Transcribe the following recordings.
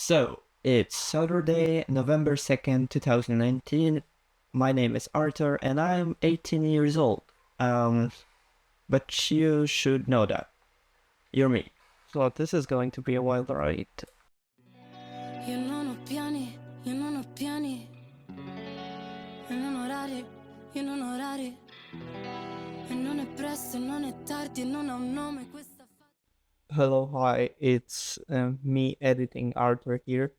So, it's Saturday, November 2nd, 2019. My name is Arthur and I'm 18 years old. But you should know that. You're me. So this is going to be a wild ride. Io non ho piani, io non ho piani. E non orari, io non ho orari. E non è presto, non è tardi, e non ha un nome questa Hello, hi, it's me editing Arthur here.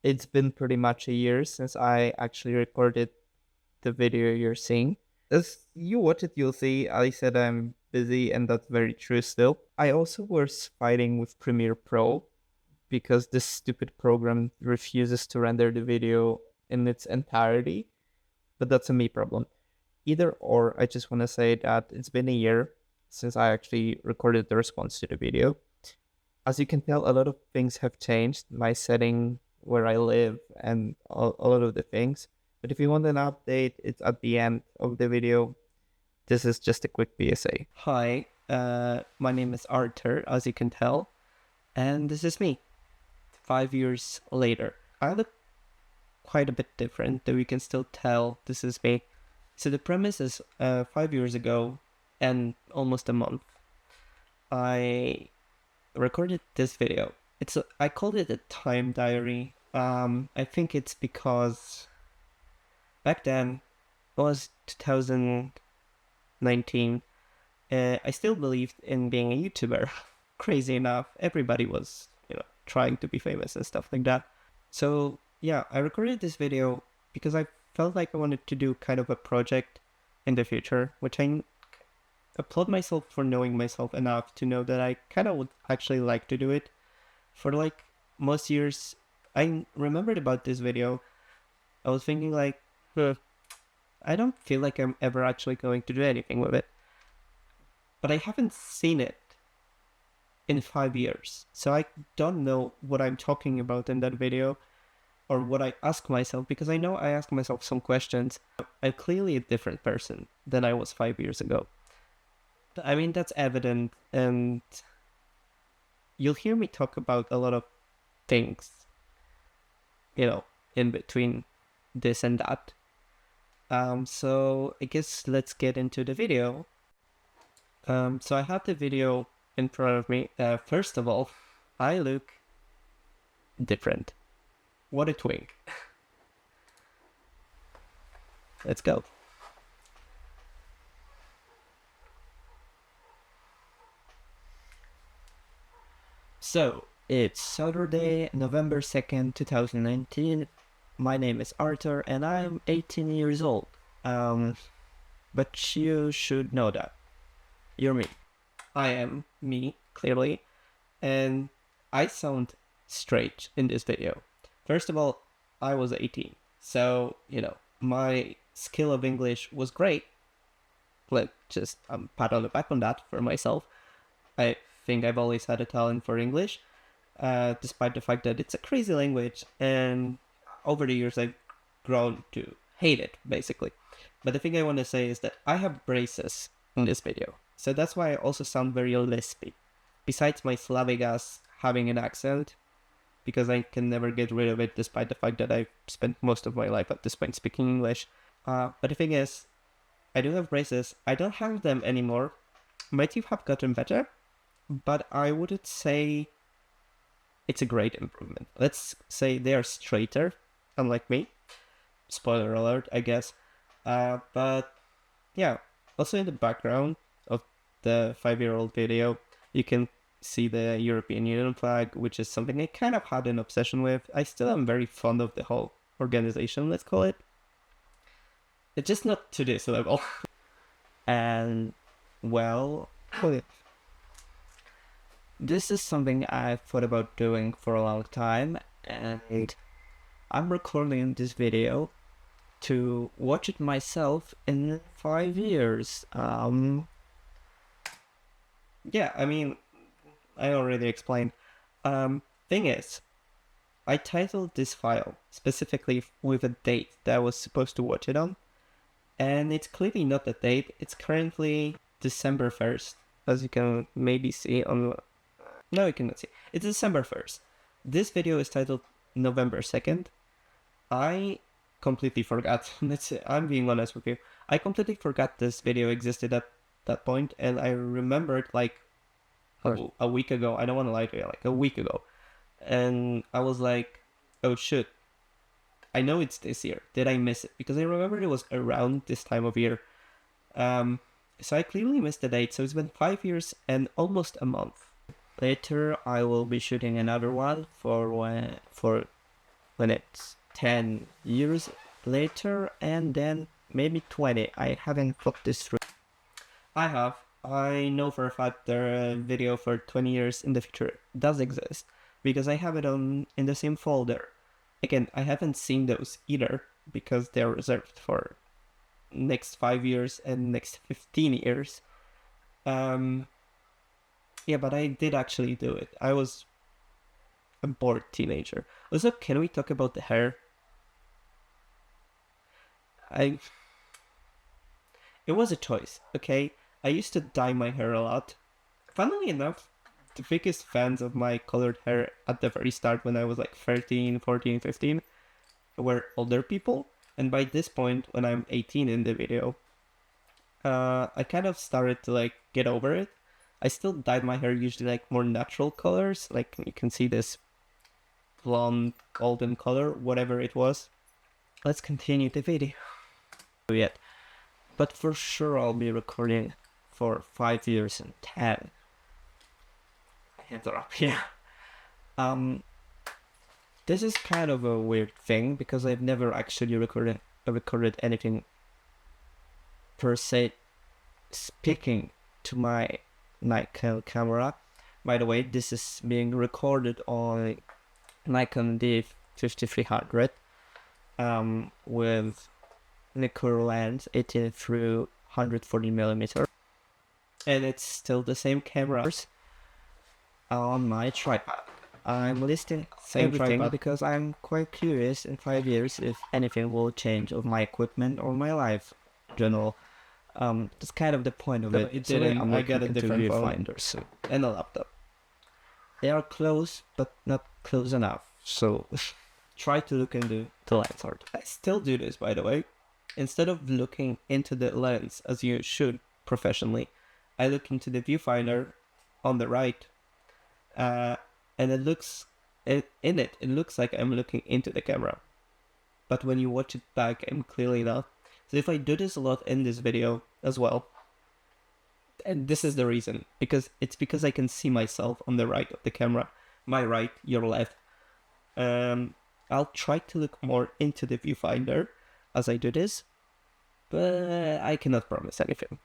It's been pretty much a year since I actually recorded the video you're seeing. As you watch it, you'll see I said I'm busy, and that's very true still. I also was fighting with Premiere Pro because this stupid program refuses to render the video in its entirety, but that's a me problem. Either or, I just want to say that it's been a year since I actually recorded the response to the video. As you can tell, a lot of things have changed, my setting, where I live, and a lot of the things. But if you want an update, it's at the end of the video. This is just a quick PSA. Hi, my name is Arthur, as you can tell, and this is me. 5 years later. I look quite a bit different, though you can still tell this is me. So the premise is 5 years ago and almost a month, I recorded this video. I called it a time diary. I think it's because back then, it was 2019. I still believed in being a YouTuber. Crazy enough, everybody was, trying to be famous and stuff like that. So yeah, I recorded this video because I felt like I wanted to do kind of a project in the future, which I applaud myself for knowing myself enough to know that I kind of would actually like to do it. For like most years, I remembered about this video. I was thinking like, I don't feel like I'm ever actually going to do anything with it. But I haven't seen it in 5 years. So I don't know what I'm talking about in that video or what I ask myself, because I know I ask myself some questions. I'm clearly a different person than I was 5 years ago. I mean, that's evident, and you'll hear me talk about a lot of things, in between this and that. So I guess let's get into the video. So I have the video in front of me. First of all, I look different. What a twink. Let's go. So, it's Saturday, November 2nd, 2019. My name is Arthur and I'm 18 years old. But you should know that. You're me. I am me, clearly. And I sound strange in this video. First of all, I was 18. So, my skill of English was great. Like, just pat on the back on that for myself. I think I've always had a talent for English, despite the fact that it's a crazy language, and over the years I've grown to hate it, basically. But the thing I want to say is that I have braces in this video, so that's why I also sound very lispy. Besides my Slavic ass having an accent, because I can never get rid of it, despite the fact that I've spent most of my life at this point speaking English. But the thing is, I do have braces. I don't have them anymore. My teeth have gotten better, but I wouldn't say it's a great improvement. Let's say they are straighter, unlike me. Spoiler alert, I guess. But yeah, also in the background of the 5-year-old video, you can see the European Union flag, which is something I kind of had an obsession with. I still am very fond of the whole organization, let's call it. It's just not to this level. And, well, this is something I've thought about doing for a long time, and I'm recording this video to watch it myself in 5 years. Yeah, I mean, I already explained. Thing is, I titled this file specifically with a date that I was supposed to watch it on, and it's clearly not the date. It's currently December 1st, as you can maybe see on... No, you cannot see. It's December 1st. This video is titled November 2nd. I completely forgot. I'm being honest with you. I completely forgot this video existed at that point, and I remembered like a week ago. I don't want to lie to you, like a week ago. And I was like, oh shit, I know it's this year. Did I miss it? Because I remember it was around this time of year. So I clearly missed the date. So it's been 5 years and almost a month. Later, I will be shooting another one for when it's 10 years later, and then maybe 20. I haven't thought this through. I have. I know for a fact the video for 20 years in the future does exist, because I have it in the same folder. Again, I haven't seen those either, because they're reserved for next 5 years and next 15 years. Yeah, but I did actually do it. I was a bored teenager. Also, can we talk about the hair? It was a choice, okay? I used to dye my hair a lot. Funnily enough, the biggest fans of my colored hair at the very start, when I was like 13, 14, 15, were older people. And by this point, when I'm 18 in the video, I kind of started to like get over it. I still dyed my hair usually like more natural colors, like you can see this blonde golden color, whatever it was. Let's continue the video. Yet, but for sure I'll be recording for 5 years and 10. Hands are up, yeah. This is kind of a weird thing, because I've never actually recorded anything per se speaking to my Nikon camera. By the way, this is being recorded on Nikon D5300 with Nikkor lens 18 through 140mm, and it's still the same cameras on my tripod. I'm listing everything because I'm quite curious in 5 years if anything will change of my equipment or my life in general. That's kind of the point of it. It didn't. I got a different viewfinder soon and a laptop. They are close, but not close enough. So Try to look into the lens art. I still do this, by the way. Instead of looking into the lens as you should professionally, I look into the viewfinder on the right, and it looks like I'm looking into the camera. But when you watch it back, I'm clearly not. So if I do this a lot in this video as well, and this is the reason, because I can see myself on the right of the camera, my right, your left. I'll try to look more into the viewfinder as I do this, but I cannot promise anything.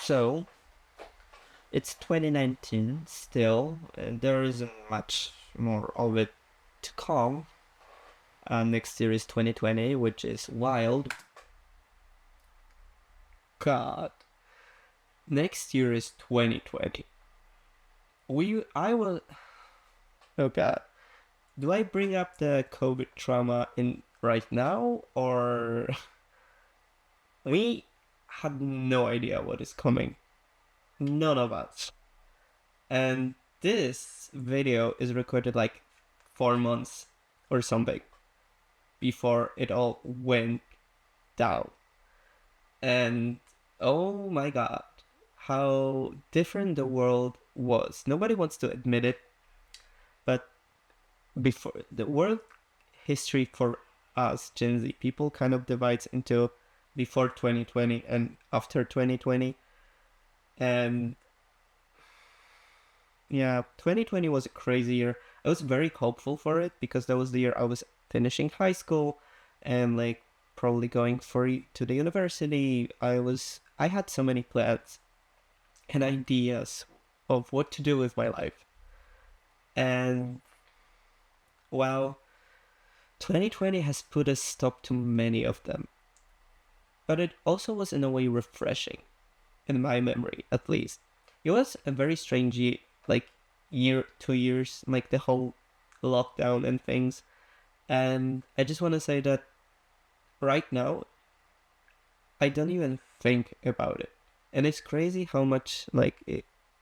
So it's 2019 still, and there isn't much more of it to come. Next year is 2020, which is wild. God. Next year is 2020. Oh God. Do I bring up the COVID trauma in right now, or we had no idea what is coming? None of us. And this video is recorded like 4 months or something before it all went down. And oh my God, how different the world was. Nobody wants to admit it, but before the world history for us Gen Z people kind of divides into before 2020 and after 2020. And yeah, 2020 was a crazy year. I was very hopeful for it because that was the year I was finishing high school and like probably going to the university. I had so many plans and ideas of what to do with my life. And well, 2020 has put a stop to many of them. But it also was in a way refreshing, in my memory at least. It was a very strange year, like 2 years, like the whole lockdown and things. And I just want to say that right now, I don't even think about it. And it's crazy how much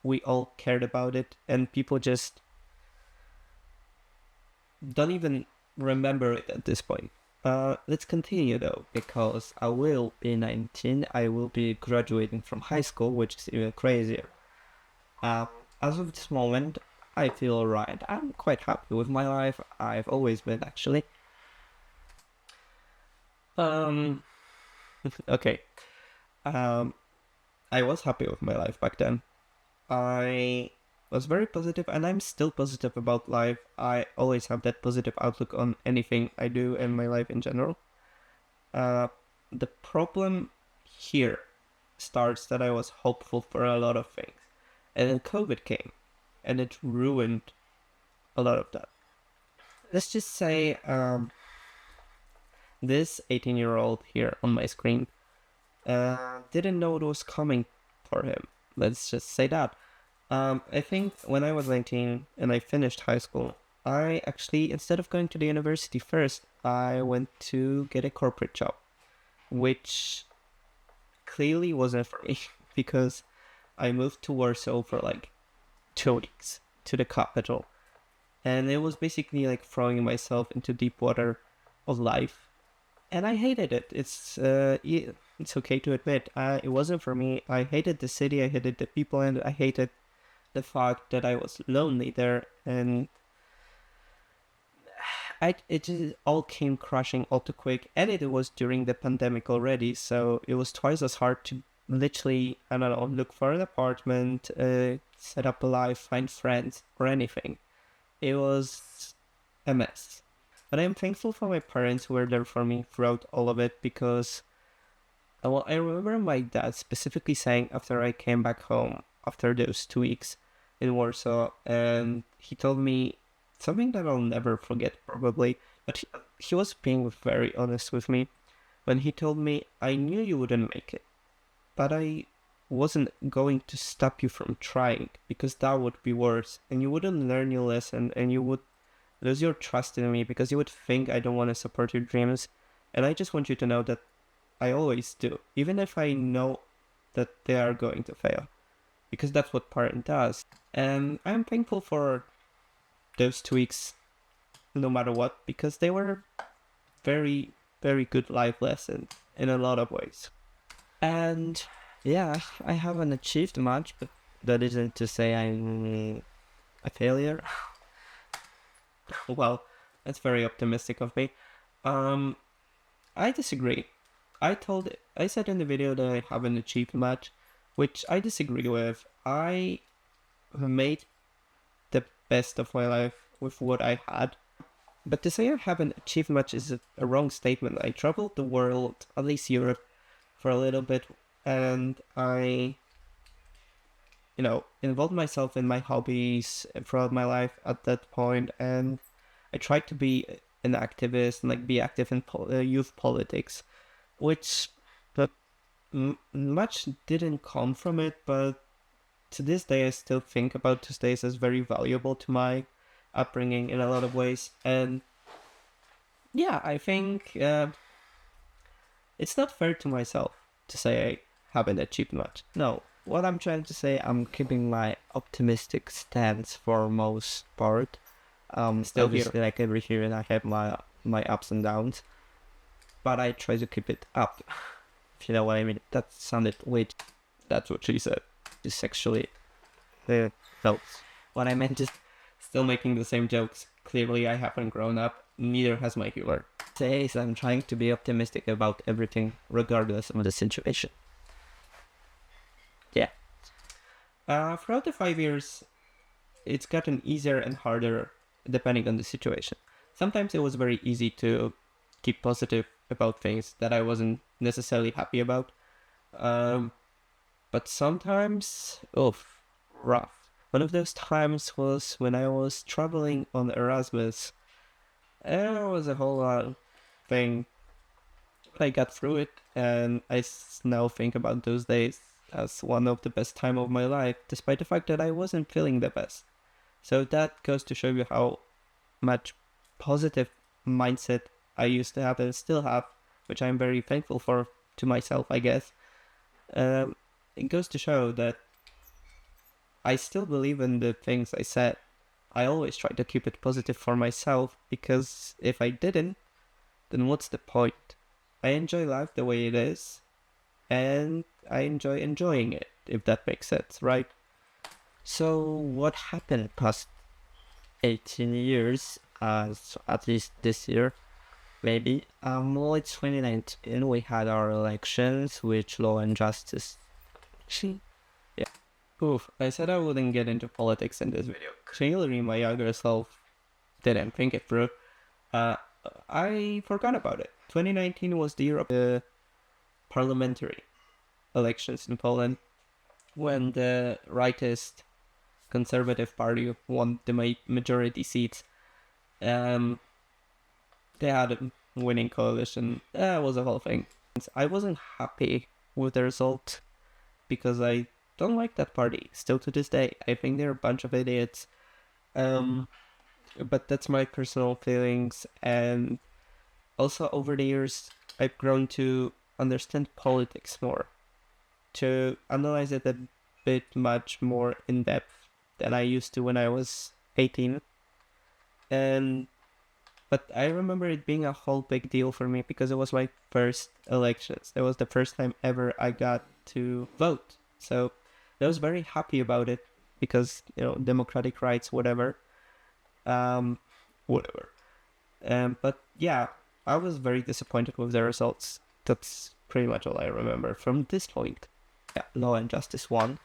we all cared about it, and people just don't even remember it at this point. Let's continue though, because I will be 19, I will be graduating from high school, which is even crazier. As of this moment, I feel alright. I'm quite happy with my life. I've always been, actually. Okay. I was happy with my life back then. I was very positive, and I'm still positive about life. I always have that positive outlook on anything I do in my life in general. The problem here starts that I was hopeful for a lot of things, and then COVID came, and it ruined a lot of that. Let's just say this 18-year-old here on my screen didn't know what was coming for him. Let's just say that. I think when I was 19 and I finished high school, I actually, instead of going to the university first, I went to get a corporate job, which clearly wasn't for me because I moved to Warsaw for like 2 weeks to the capital. And it was basically like throwing myself into deep water of life. And I hated it. It's okay to admit. It wasn't for me. I hated the city, I hated the people, and I hated the fact that I was lonely there. And it just all came crashing all too quick. And it was during the pandemic already, so it was twice as hard to literally, I don't know, look for an apartment, set up a life, find friends, or anything. It was a mess. But I'm thankful for my parents who were there for me throughout all of it, because I remember my dad specifically saying after I came back home after those 2 weeks in Warsaw, and he told me something that I'll never forget probably, but he was being very honest with me when he told me, I knew you wouldn't make it, but I wasn't going to stop you from trying, because that would be worse, and you wouldn't learn your lesson, and you would lose your trust in me because you would think I don't want to support your dreams. And I just want you to know that I always do, even if I know that they are going to fail, because that's what parent does. And I'm thankful for those 2 weeks, no matter what, because they were very, very good life lessons in a lot of ways. And yeah, I haven't achieved much, but that isn't to say I'm a failure. Well, that's very optimistic of me. I disagree. I said in the video that I haven't achieved much, which I disagree with. I made the best of my life with what I had. But to say I haven't achieved much is a wrong statement. I traveled the world, at least Europe, for a little bit, and I involved myself in my hobbies throughout my life at that point, and I tried to be an activist and like be active in youth politics, which much didn't come from it, but to this day I still think about those days as very valuable to my upbringing in a lot of ways. And yeah, I think it's not fair to myself to say I haven't achieved much. No, what I'm trying to say, I'm keeping my optimistic stance for most part. Still obviously, like every year, and I have my ups and downs, but I try to keep it up. If you know what I mean. That sounded weird. That's what she said. It's actually the notes. What I meant is still making the same jokes. Clearly, I haven't grown up. Neither has my humor. Says I'm trying to be optimistic about everything, regardless of the situation. Yeah. Throughout the 5 years, it's gotten easier and harder depending on the situation. Sometimes it was very easy to keep positive about things that I wasn't necessarily happy about. But sometimes, rough. One of those times was when I was traveling on Erasmus. And it was a whole thing. I got through it, and I now think about those days as one of the best time of my life, despite the fact that I wasn't feeling the best. So that goes to show you how much positive mindset I used to have and still have, which I'm very thankful for to myself, I guess. It goes to show that I still believe in the things I said. I always try to keep it positive for myself, because if I didn't, then what's the point? I enjoy life the way it is, and I enjoy enjoying it, if that makes sense, right? So what happened past 18 years, so at least this year, maybe? Well, it's 2019, we had our elections, which Law and Justice. Yeah. Oof, I said I wouldn't get into politics in this video. Clearly, my younger self didn't think it through. I forgot about it. 2019 was the year of the parliamentary elections in Poland, when the rightist Conservative Party won the majority seats. They had a winning coalition. That was a whole thing. I wasn't happy with the result, because I don't like that party still to this day. I think they're a bunch of idiots. But that's my personal feelings, and also over the years I've grown to understand politics more, to analyze it a bit much more in depth than I used to when I was 18. But I remember it being a whole big deal for me, because it was my first elections. It was the first time ever I got to vote. So I was very happy about it, because, democratic rights, whatever. Whatever. But yeah, I was very disappointed with the results. That's pretty much all I remember from this point. Yeah, Law and Justice won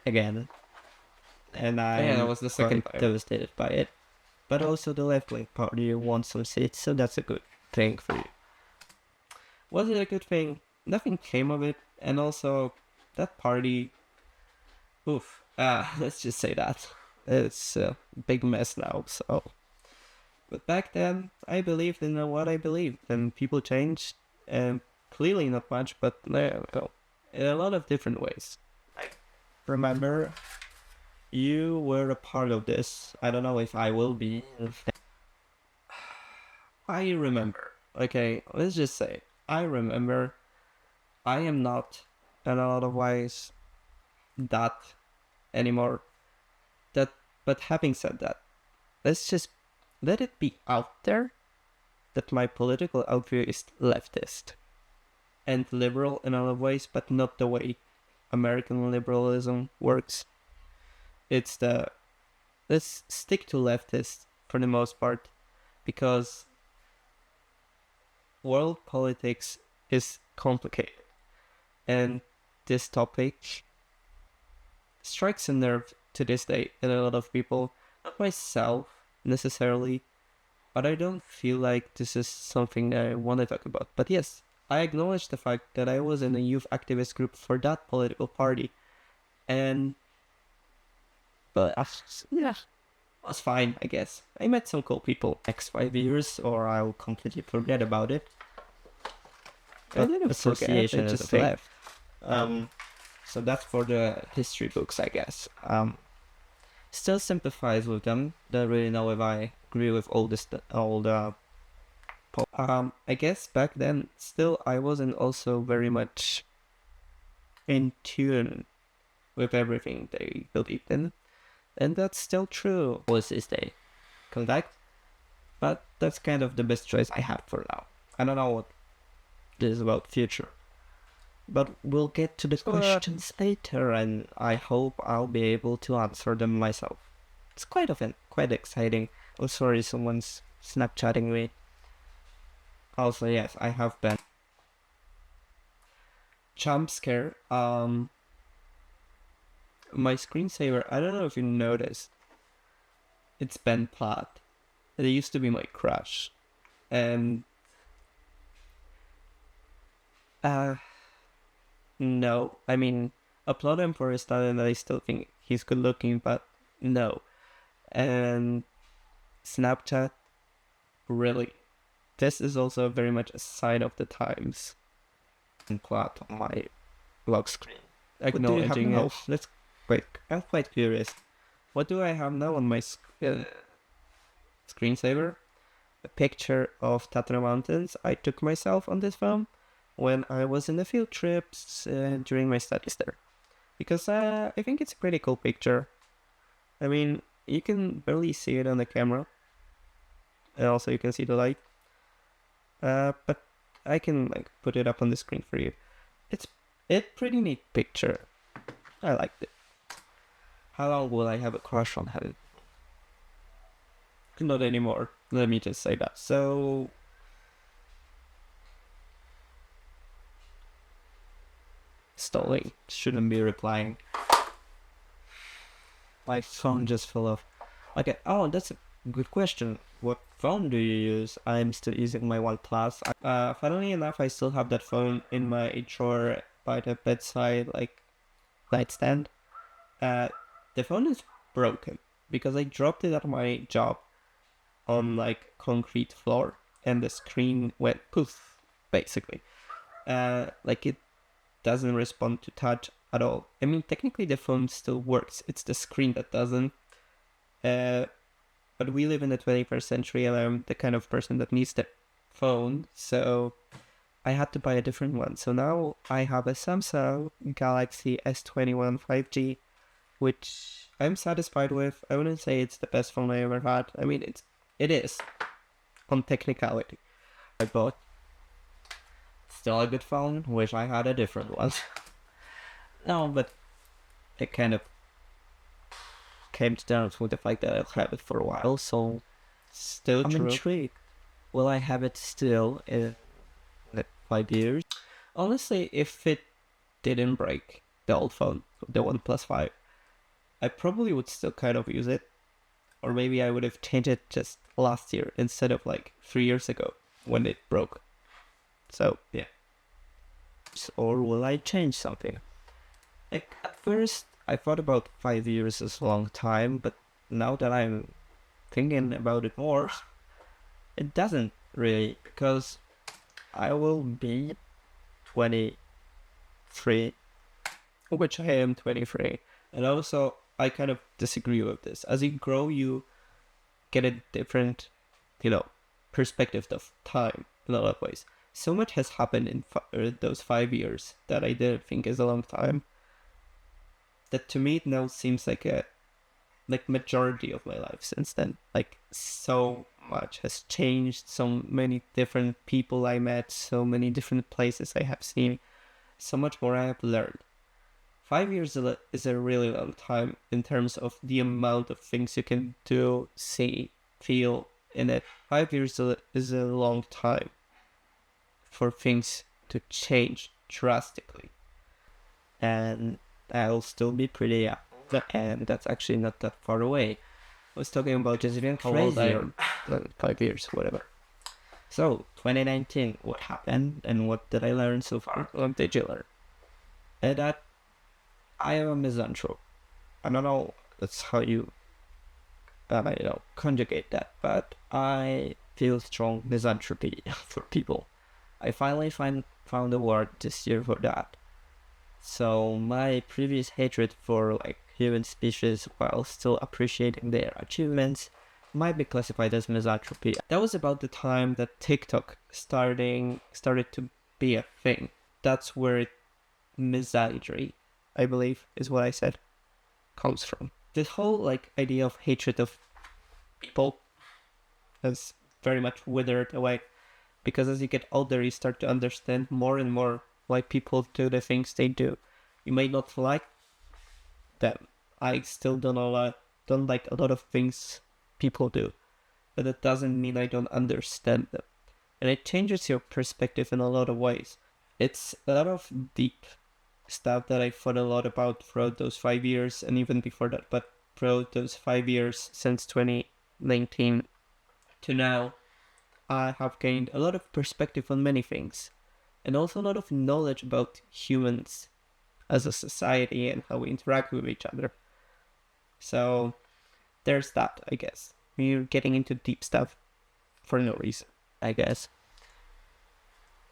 again, and that was the second time devastated by it. But also the left-wing party won some seats, so that's a good thing for you. Was it a good thing? Nothing came of it, and also that party, let's just say that. It's a big mess now, so. But back then, I believed in what I believed, and people changed, and clearly not much, but in a lot of different ways. I remember you were a part of this. I don't know if I will be. I remember. Okay, let's just say, I remember. I am not, in a lot of ways, that anymore. But having said that, let's just let it be out there that my political outview is leftist and liberal in a lot of ways, but not the way American liberalism works. Let's stick to leftist for the most part, because world politics is complicated, and this topic strikes a nerve to this day in a lot of people, not myself necessarily, but I don't feel like this is something that I want to talk about. But yes, I acknowledge the fact that I was in a youth activist group for that political party, but yeah, it was fine, I guess. I met some cool people next 5 years, or I'll completely forget about it. I didn't association forget, it just left. So that's for the history books, I guess. Still sympathize with them. Don't really know if I agree with all the. I guess back then, still I wasn't also very much in tune with everything they believed in, and that's still true. Was this day, correct? But that's kind of the best choice I have for now. I don't know what this is about future. But we'll get to the questions later, and I hope I'll be able to answer them myself. It's quite exciting. Oh, sorry, someone's Snapchatting me. Also, yes, I have been. Jump scare. My screensaver, I don't know if you noticed. It's Ben Platt. It used to be my crush. And no, I mean, applaud him for his talent, and I still think he's good looking, but no. And Snapchat, really, this is also very much a sign of the times. And plot on my lock screen, acknowledging it. Let's quick. I'm quite curious. What do I have now on my screensaver? A picture of Tatra Mountains I took myself on this film when I was in the field trips during my studies there. because I think it's a pretty cool picture. I mean, you can barely see it on the camera, and also you can see the light. But I can like put it up on the screen for you. It's pretty neat picture. I liked it. How long will I have a crush on Helen? Not anymore. Let me just say that. So stalling. Shouldn't be replying. My phone just fell off. Okay. Oh, that's a good question. What phone do you use? I'm still using my OnePlus. Funnily enough, I still have that phone in my drawer by the bedside, like nightstand. The phone is broken because I dropped it at my job on like concrete floor, and the screen went poof, basically. Like it doesn't respond to touch at all. I mean, technically the phone still works. It's the screen that doesn't. But we live in the 21st century, and I'm the kind of person that needs the phone, so I had to buy a different one. So now I have a Samsung Galaxy S21 5G, which I'm satisfied with. I wouldn't say it's the best phone I ever had. I mean, it is on technicality. I bought still a good phone. Wish I had a different one. No, but it kind of came down with the fact that I'll have it for a while. So Still I'm true. intrigued. Will I have it still in like 5 years? Honestly, if it didn't break, the old phone, the OnePlus 5, I probably would still kind of use it. Or maybe I would have changed it just last year instead of like 3 years ago when it broke. So, yeah. Or will I change something? Like, at first, I thought about 5 years as a long time, but now that I'm thinking about it more, it doesn't really, because I will be 23, which I am 23. And also, I kind of disagree with this. As you grow, you get a different, perspective of time in a lot of ways. So much has happened in those 5 years that I didn't think is a long time, that to me it now seems like a majority of my life since then. Like, so much has changed, so many different people I met, so many different places I have seen, so much more I have learned. 5 years is a really long time in terms of the amount of things you can do, see, feel in it. 5 years is a long time for things to change drastically. And I'll still be pretty young. And that's actually not that far away. I was talking about just even how old I am. 5 years, whatever. So, 2019, what happened and what did I learn so far? What did you learn? And that I am a misanthrope. I don't know that's how you, conjugate that, but I feel strong misanthropy for people. I finally found a word this year for that. So my previous hatred for like human species, while still appreciating their achievements, might be classified as misanthropy. That was about the time that TikTok started to be a thing. That's where misandry, I believe, is what I said, comes from. This whole like idea of hatred of people has very much withered away, because as you get older, you start to understand more and more why people do the things they do. You may not like them. I still don't like a lot of things people do, but it doesn't mean I don't understand them. And it changes your perspective in a lot of ways. It's a lot of deep stuff that I thought a lot about throughout those 5 years, and even before that, but throughout those 5 years since 2019 to now, I have gained a lot of perspective on many things, and also a lot of knowledge about humans as a society and how we interact with each other. So there's that, I guess. We're getting into deep stuff for no reason, I guess.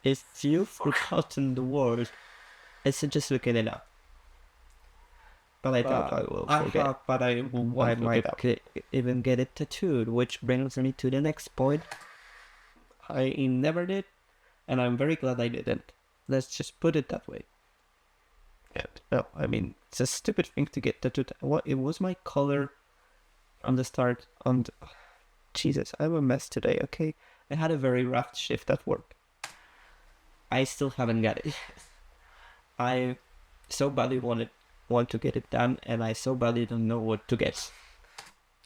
If you've forgotten the word, I suggest looking it up. But I doubt I will forget. I might even get it tattooed, which brings me to the next point. I never did, and I'm very glad I didn't. Let's just put it that way. No, I mean, It's a stupid thing to get tattooed. What it was my color from the start. And Jesus, I'm a mess today. Okay, I had a very rough shift at work. I still haven't got it. I so badly want to get it done, and I so badly don't know what to get.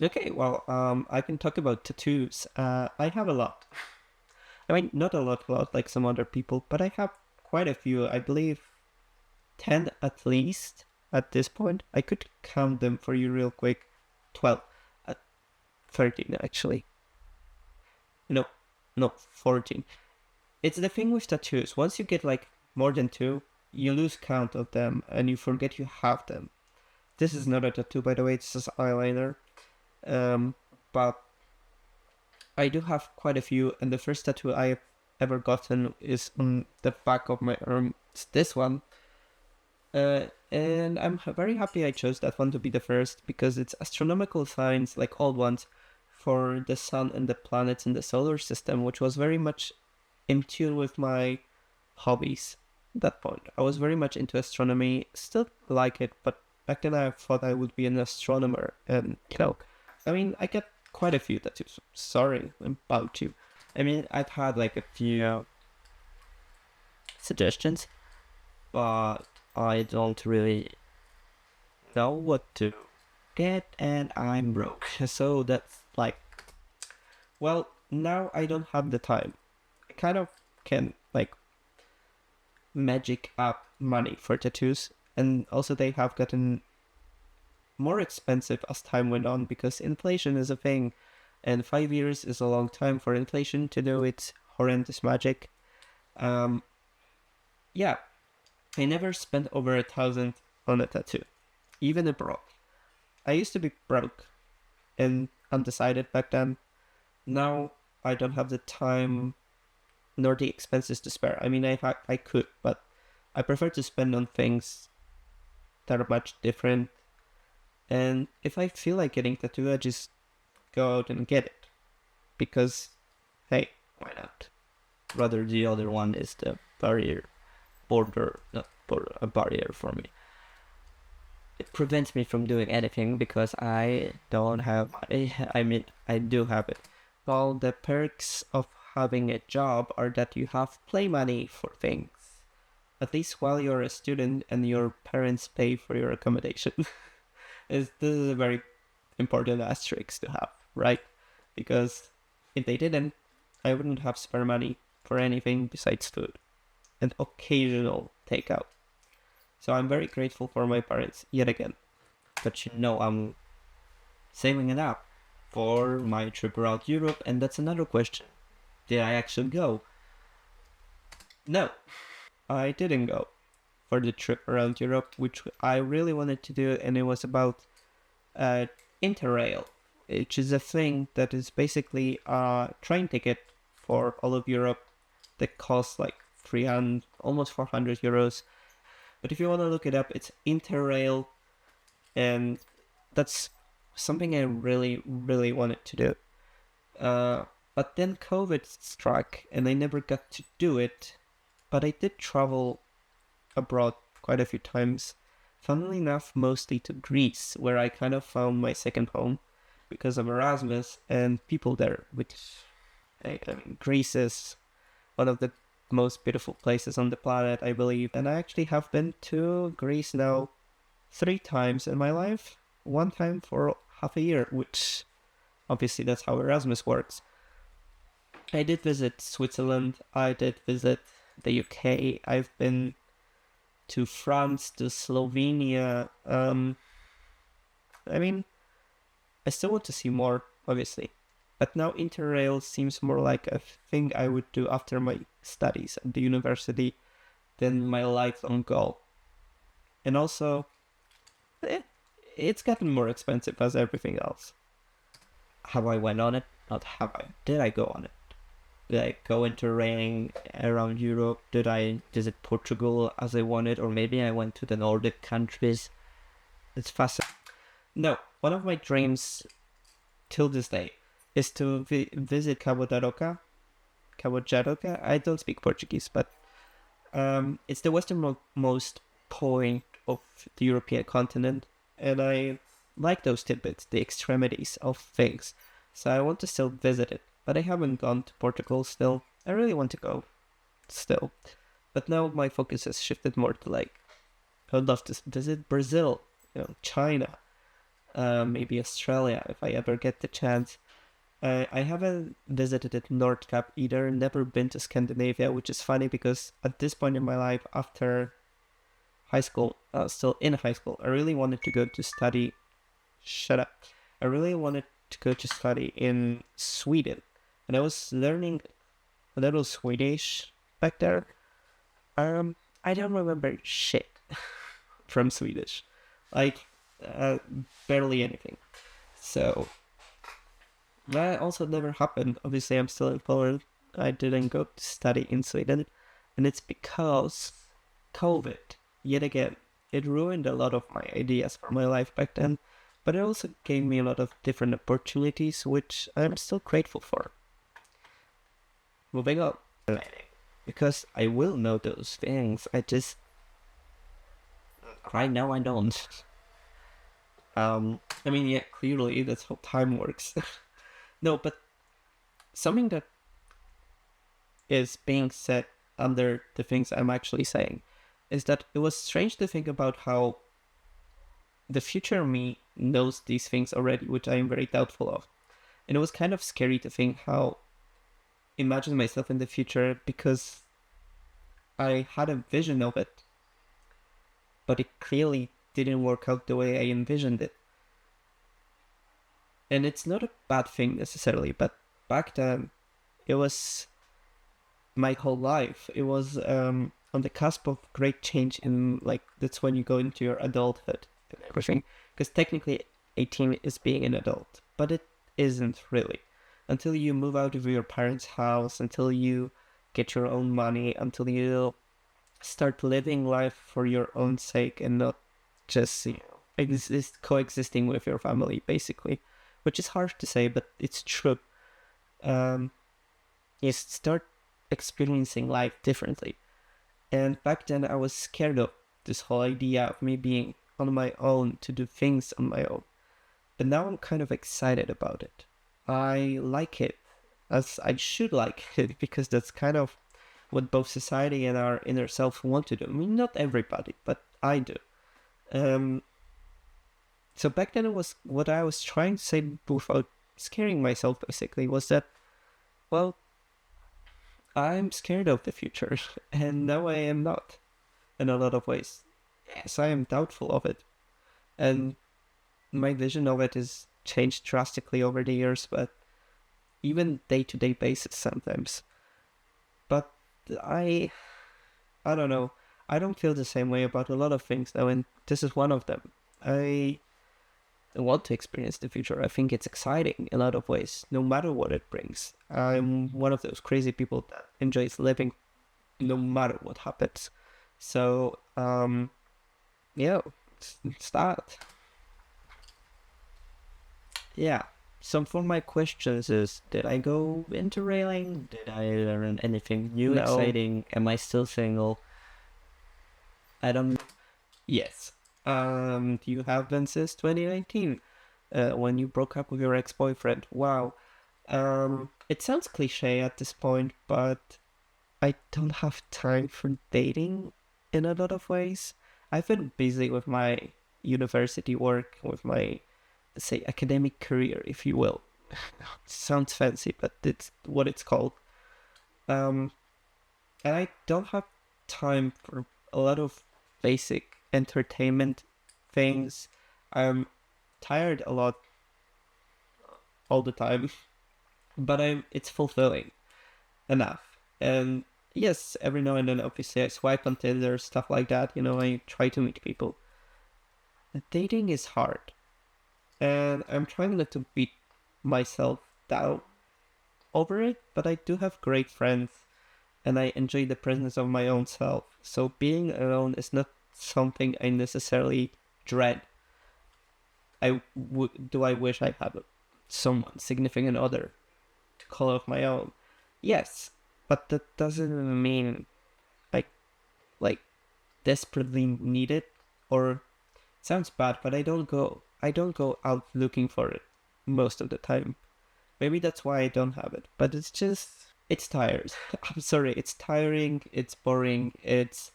Okay, well, I can talk about tattoos. I have a lot. I mean, not a lot like some other people, but I have quite a few. I believe 10 at least at this point. I could count them for you real quick. 12. 13, actually. No, 14. It's the thing with tattoos. Once you get like more than 2, you lose count of them and you forget you have them. This is not a tattoo, by the way. It's just eyeliner. But I do have quite a few, and the first tattoo I've ever gotten is on the back of my arm. It's this one. And I'm very happy I chose that one to be the first, because it's astronomical signs, like old ones, for the sun and the planets in the solar system, which was very much in tune with my hobbies at that point. I was very much into astronomy, still like it, but back then I thought I would be an astronomer, and I mean, I got quite a few tattoos. Sorry about you. I mean, I've had like a few suggestions, but I don't really know what to get, and I'm broke. So that's like, well, now I don't have the time. I kind of can like magic up money for tattoos, and also they have gotten more expensive as time went on, because inflation is a thing, and 5 years is a long time for inflation to do its horrendous magic. Yeah, I never spent over 1,000 on a tattoo, even abroad. I used to be broke and undecided back then. Now I don't have the time nor the expenses to spare. I mean, I could, but I prefer to spend on things that are much different. And if I feel like getting tattooed, I just go out and get it. Because, hey, why not? Rather, the other one is the a barrier for me. It prevents me from doing anything because I don't have money. I mean, I do have it. Well, the perks of having a job are that you have play money for things. At least while you're a student and your parents pay for your accommodation. This is a very important asterisk to have, right? Because if they didn't, I wouldn't have spare money for anything besides food and occasional takeout. So I'm very grateful for my parents yet again. But I'm saving it up for my trip around Europe, and that's another question. Did I actually go? No, I didn't go for the trip around Europe, which I really wanted to do, and it was about Interrail, which is a thing that is basically a train ticket for all of Europe that costs like 300, almost 400 euros. But if you want to look it up, it's Interrail, and that's something I really, really wanted to do. But then COVID struck, and I never got to do it. But I did travel abroad quite a few times. Funnily enough, mostly to Greece, where I kind of found my second home because of Erasmus and people there, which, I mean, Greece is one of the most beautiful places on the planet, I believe. And I actually have been to Greece now 3 times in my life. 1 time for half a year, which obviously that's how Erasmus works. I did visit Switzerland. I did visit the UK. I've been to France, to Slovenia. I mean, I still want to see more, obviously. But now Interrail seems more like a thing I would do after my studies at the university than my lifelong goal. And also, it's gotten more expensive as everything else. Have I went on it? Not have I. Did I go on it? Did I go interrailing around Europe? Did I visit Portugal as I wanted? Or maybe I went to the Nordic countries? It's fascinating. No, one of my dreams till this day is to visit Cabo da Roca. Cabo da Roca? I don't speak Portuguese, but it's the westernmost point of the European continent, and I like those tidbits, the extremities of things. So I want to still visit it, but I haven't gone to Portugal still. I really want to go still, but now my focus has shifted more to like I would love to visit Brazil, China, maybe Australia if I ever get the chance. I haven't visited it North Cap either, never been to Scandinavia, which is funny because at this point in my life, after high school, still in high school, I really wanted to go to study. Shut up. I really wanted to go to study in Sweden, and I was learning a little Swedish back there. I don't remember shit from Swedish, like barely anything. So that also never happened. Obviously, I'm still in Poland. I didn't go to study in Sweden, and it's because COVID, yet again, it ruined a lot of my ideas for my life back then, but it also gave me a lot of different opportunities, which I'm still grateful for. Moving on, because I will know those things, I just right now I don't. I mean, yeah, clearly that's how time works. No, but something that is being said under the things I'm actually saying is that it was strange to think about how the future me knows these things already, which I am very doubtful of. And it was kind of scary to think how imagine myself in the future because I had a vision of it, but it clearly didn't work out the way I envisioned it. And it's not a bad thing necessarily, but back then it was my whole life. It was on the cusp of great change in like that's when you go into your adulthood and everything. Because technically 18 is being an adult, but it isn't really. Until you move out of your parents' house, until you get your own money, until you start living life for your own sake and not just coexisting with your family, basically, which is harsh to say, but it's true. You start experiencing life differently, and back then I was scared of this whole idea of me being on my own to do things on my own. But now I'm kind of excited about it. I like it, as I should like it, because that's kind of what both society and our inner self want to do. I mean, not everybody, but I do. So back then it was what I was trying to say without scaring myself, basically, was that, well, I'm scared of the future, and now I am not, in a lot of ways. Yes, I am doubtful of it, and my vision of it has changed drastically over the years, but even day-to-day basis sometimes. But I don't know. I don't feel the same way about a lot of things though, and this is one of them. I want to experience the future. I think it's exciting in a lot of ways, no matter what it brings. I'm one of those crazy people that enjoys living no matter what happens. So, yeah, it's that. Yeah. Some for my questions is, did I go into railing? Did I learn anything new, No. exciting? Am I still single? I don't. Yes. You have been since 2019, when you broke up with your ex-boyfriend. Wow. It sounds cliche at this point, but I don't have time for dating in a lot of ways. I've been busy with my university work, with my, say, academic career, if you will. Sounds fancy, but it's what it's called. And I don't have time for a lot of basic entertainment things. I'm tired a lot all the time, but it's fulfilling enough. And yes, every now and then, obviously, I swipe on Tinder, stuff like that. I try to meet people. Dating is hard, and I'm trying not to beat myself down over it, but I do have great friends, and I enjoy the presence of my own self. So being alone is not something I necessarily dread. I wish I had someone, significant other, to call of my own? Yes, but that doesn't mean I like desperately need it or sounds bad, but I don't go out looking for it most of the time. Maybe that's why I don't have it, but it's tired. I'm sorry, it's tiring, it's boring, it's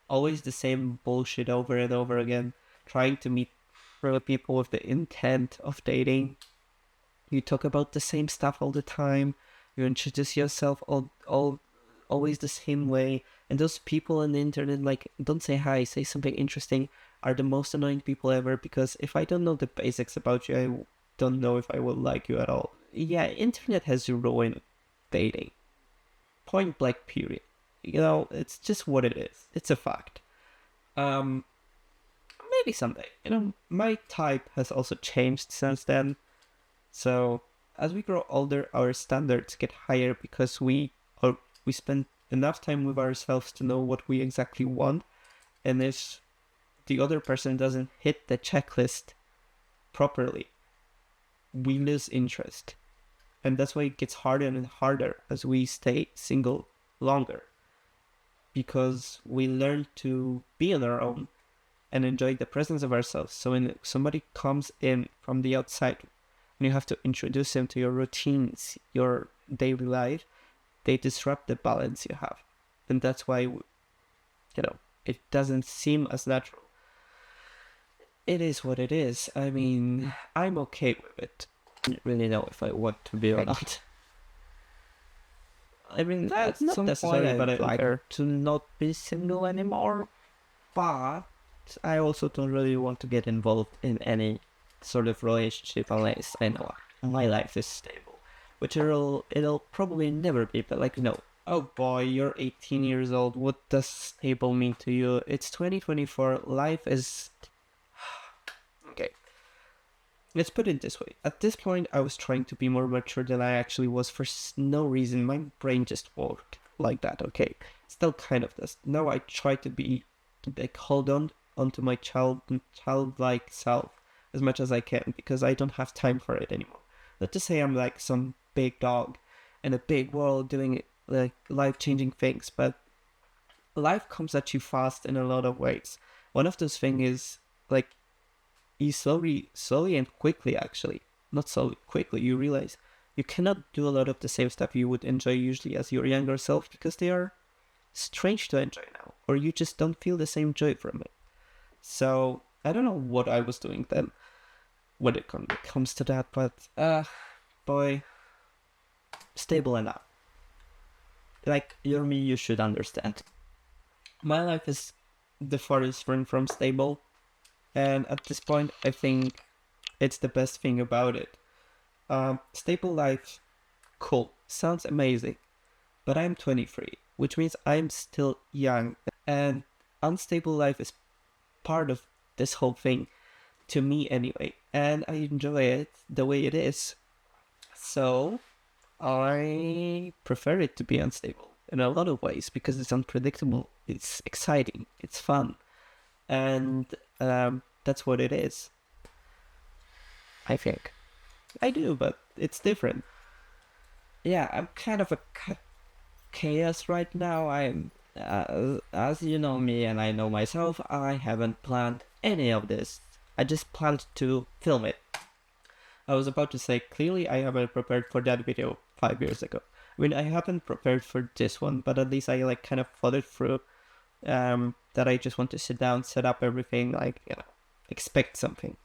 always the same bullshit over and over again, trying to meet real people with the intent of dating. You talk about the same stuff all the time. You introduce yourself all always the same way. And those people on the internet, like, don't say hi, say something interesting, are the most annoying people ever, because if I don't know the basics about you, I don't know if I will like you at all. Yeah, internet has ruined dating. Point blank, period. You know, it's just what it is. It's a fact. Um, Maybe someday. You know, my type has also changed since then. So as we grow older, our standards get higher because we spend enough time with ourselves to know what we exactly want, and if the other person doesn't hit the checklist properly, we lose interest. And that's why it gets harder and harder as we stay single longer, because we learn to be on our own and enjoy the presence of ourselves. So when somebody comes in from the outside and you have to introduce them to your routines, your daily life, they disrupt the balance you have. And that's why, it doesn't seem as natural. It is what it is. I mean, I'm okay with it. I don't really know if I want to be or not. I mean, that's not necessarily, but I'd like to not be single anymore. But I also don't really want to get involved in any sort of relationship unless I know my life is stable, which it'll probably never be. But like, oh boy, you're 18 years old. What does stable mean to you? It's 2024. Life is okay. Let's put it this way. At this point, I was trying to be more mature than I actually was for no reason. My brain just worked like that. Okay, still kind of does. Now I try to be like hold on onto my childlike self as much as I can, because I don't have time for it anymore. Not to say I'm like some big dog in a big world doing like life-changing things, but life comes at you fast in a lot of ways. One of those things is like you slowly and quickly, actually, not slowly, quickly, you realize you cannot do a lot of the same stuff you would enjoy usually as your younger self, because they are strange to enjoy now, or you just don't feel the same joy from it. So I don't know what I was doing then when it comes to that, but boy, stable enough. Like, you're me, you should understand. My life is the farthest thing from stable, and at this point, I think it's the best thing about it. Stable life, cool, sounds amazing, but I'm 23, which means I'm still young, and unstable life is part of this whole thing, to me anyway, and I enjoy it the way it is. So I prefer it to be unstable in a lot of ways, because it's unpredictable, it's exciting, it's fun, and that's what it is. I think I do, but it's different. Yeah, I'm kind of a chaos right now. I'm as you know me and I know myself, I haven't planned any of this. I just planned to film it. I was about to say, clearly I haven't prepared for that video 5 years ago. I mean, I haven't prepared for this one, but at least I like kind of thought it through. That I just want to sit down, set up everything, like, expect something.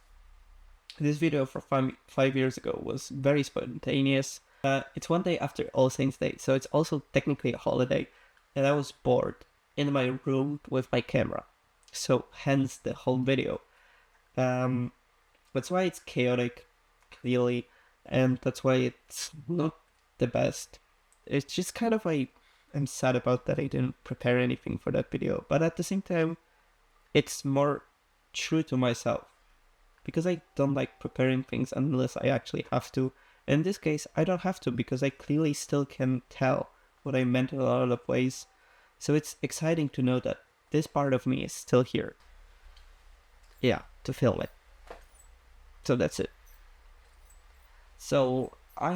This video for 5 years ago was very spontaneous. It's one day after All Saints Day, so it's also technically a holiday, and I was bored in my room with my camera, so hence the whole video. That's why it's chaotic, clearly, and that's why it's not the best. It's just kind of I'm sad about that I didn't prepare anything for that video, but at the same time, it's more true to myself, because I don't like preparing things unless I actually have to. In this case, I don't have to, because I clearly still can tell what I meant in a lot of ways. So it's exciting to know that this part of me is still here. Yeah, to film it. So that's it. So I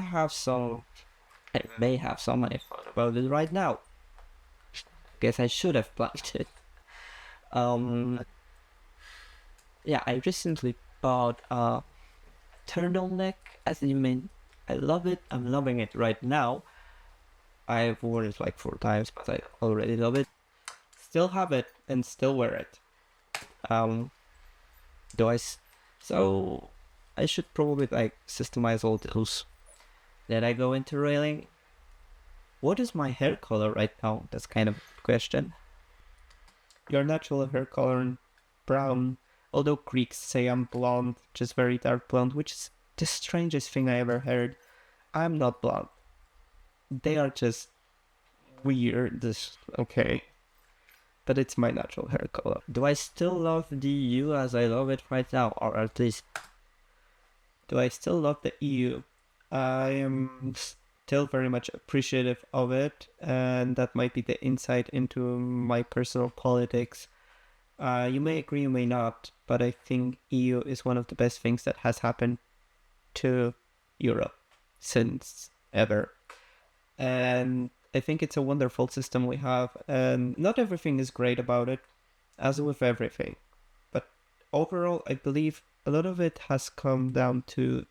may have some, I thought about it right now. Guess I should have planned it. Yeah, I recently bought a turtleneck, as you mean. I love it. I'm loving it right now. I've worn it like 4 times, but I already love it. Still have it and still wear it. Um, do I? So I should probably like systemize all those that I go into railing. What is my hair color right now? That's kind of a question. Your natural hair color brown, although Greeks say I'm blonde, just very dark blonde, which is the strangest thing I ever heard. I'm not blonde. They are just weird. Okay. But it's my natural hair color. Do I still love the EU as I love it right now? Or at least, do I still love the EU? I am still very much appreciative of it, and that might be the insight into my personal politics. You may agree, you may not, but I think EU is one of the best things that has happened to Europe since ever. And I think it's a wonderful system we have, and not everything is great about it, as with everything. But overall, I believe a lot of it has come down to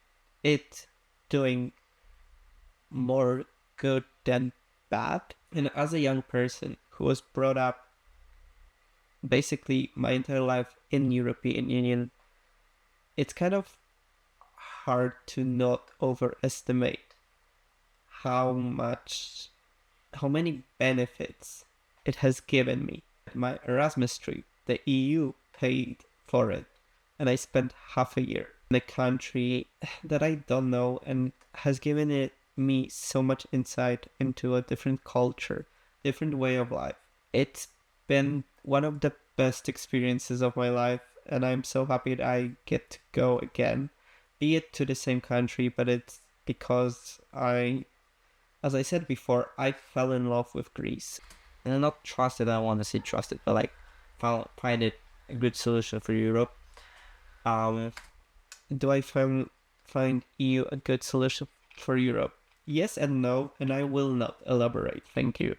it doing more good than bad. And as a young person who was brought up basically my entire life in European Union, it's kind of hard to not overestimate how many benefits it has given me. My Erasmus trip, the EU paid for it, and I spent half a year in a country that I don't know and has given me so much insight into a different culture, different way of life. It's been one of the best experiences of my life, and I'm so happy that I get to go again, be it to the same country, but it's because as I said before, I fell in love with Greece. And I'm not trusted, I want to say trusted, but like find it a good solution for Europe. Do I find EU a good solution for Europe? Yes and no, and I will not elaborate. Thank you.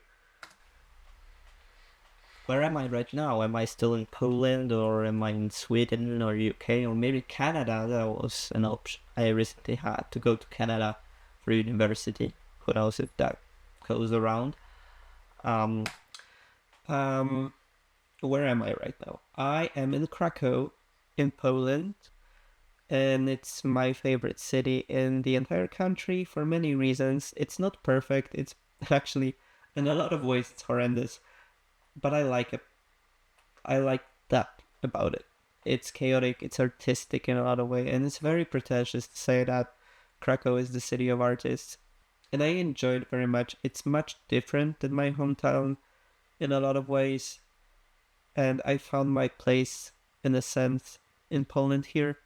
Where am I right now? Am I still in Poland, or am I in Sweden or UK, or maybe Canada? That was an option. I recently had to go to Canada for university. Who knows if that goes around? Um, where am I right now? I am in Krakow, in Poland, and it's my favorite city in the entire country for many reasons. It's not perfect. It's actually, in a lot of ways, it's horrendous, but I like it. I like that about it. It's chaotic, it's artistic in a lot of ways, and it's very pretentious to say that Krakow is the city of artists. And I enjoy it very much. It's much different than my hometown in a lot of ways, and I found my place, in a sense, in Poland here,